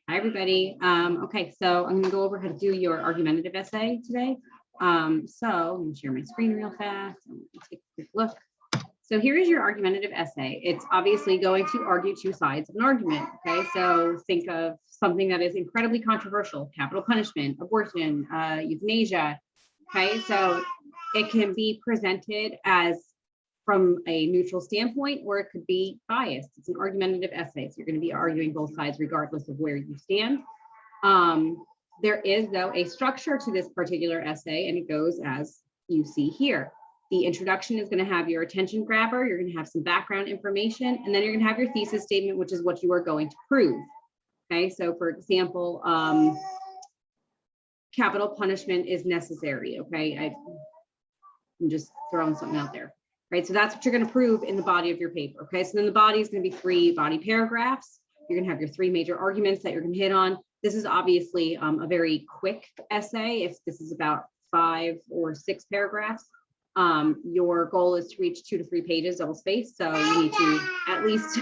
Hi, everybody. Okay, so I'm going to go over how to do your argumentative essay today. So let me share my screen real fast. Take a quick look. So here is your argumentative essay. It's obviously going to argue two sides of an argument. Okay, so think of something that is incredibly controversial: capital punishment, abortion, euthanasia. Okay, so it can be presented as from a neutral standpoint, or it could be biased. It's an argumentative essay, so you're going to be arguing both sides regardless of where you stand. There is, though, a structure to this particular essay, and it goes as you see here. The introduction is going to have your attention grabber, you're going to have some background information, and then you're going to have your thesis statement, which is what you are going to prove. Okay, so for example, capital punishment is necessary. Okay, I'm just throwing something out there. Right, so that's what you're going to prove in the body of your paper. Okay, so then the body is going to be 3 body paragraphs. You're going to have your 3 major arguments that you're going to hit on. This is obviously a very quick essay. If this is about 5 or 6 paragraphs, your goal is to reach 2 to 3 pages double spaced. So you need to at least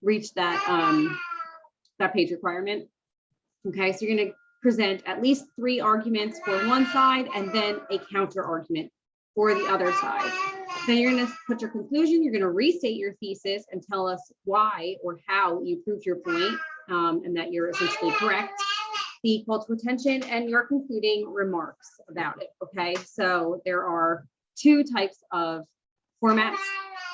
reach that that page requirement. Okay, so you're going to present at least 3 arguments for one side and then a counter argument for the other side. Then you're going to put your conclusion, you're going to restate your thesis and tell us why or how you proved your point, and that you're essentially correct, the call to attention, and your concluding remarks about it. Okay, so there are 2 types of formats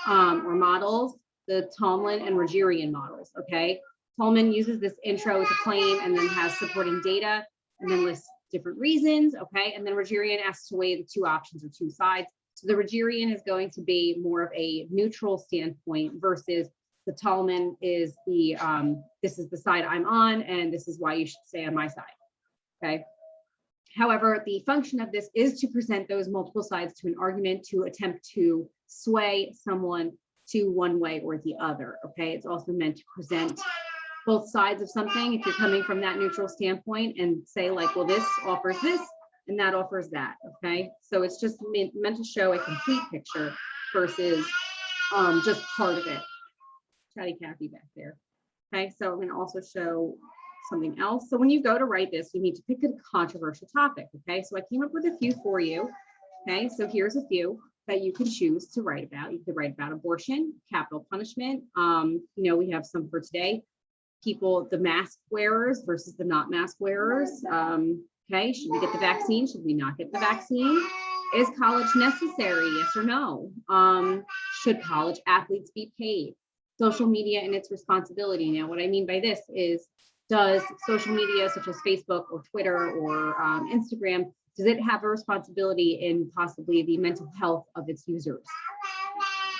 or models: the Tolman and Rogerian models. Okay, Tolman uses this intro with a claim and then has supporting data and then lists different reasons. Okay, and then Rogerian asks to weigh the 2 options or 2 sides. So the Rogerian is going to be more of a neutral standpoint versus the Tolman is the this is the side I'm on and this is why you should stay on my side. Okay. However, the function of this is to present those multiple sides to an argument, to attempt to sway someone to one way or the other. Okay. It's also meant to present both sides of something if you're coming from that neutral standpoint and say, like, well, this offers this and that offers that. Okay, so it's just meant to show a complete picture versus just part of it. Chatty Cathy back there. Okay, so I'm going to also show something else. So when you go to write this, you need to pick a controversial topic. Okay, so I came up with a few for you. Okay, so here's a few that you can choose to write about. You could write about abortion, capital punishment. We have some for today. People, the mask wearers versus the not mask wearers. Okay, should we get the vaccine? Should we not get the vaccine? Is college necessary? Yes or no? Should college athletes be paid? Social media and its responsibility. Now, what I mean by this is, does social media such as Facebook or Twitter or Instagram, does it have a responsibility in possibly the mental health of its users?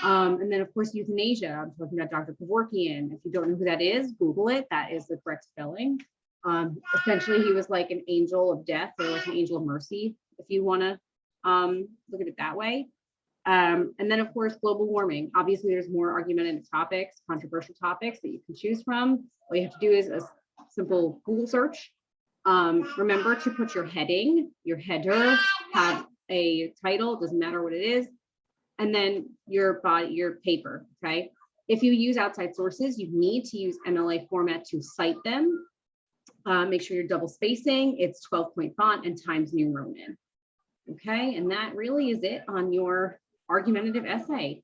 And then, of course, euthanasia. I'm talking about Dr. Kevorkian. If you don't know who that is, Google it. That is the correct spelling. Essentially, he was like an angel of death or like an angel of mercy, if you want to look at it that way. And then, of course, global warming. Obviously, there's more argumentative topics, controversial topics that you can choose from. All you have to do is a simple Google search. Remember to put your heading, your header, have a title, doesn't matter what it is, and then your body, your paper. Okay. If you use outside sources, you need to use MLA format to cite them. Make sure you're double spacing. It's 12-point font and Times New Roman. Okay, and that really is it on your argumentative essay.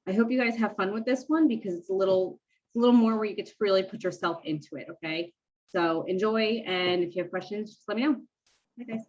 I hope you guys have fun with this one because it's a little more where you get to really put yourself into it. Okay, so enjoy, and if you have questions, just let me know. Bye, guys.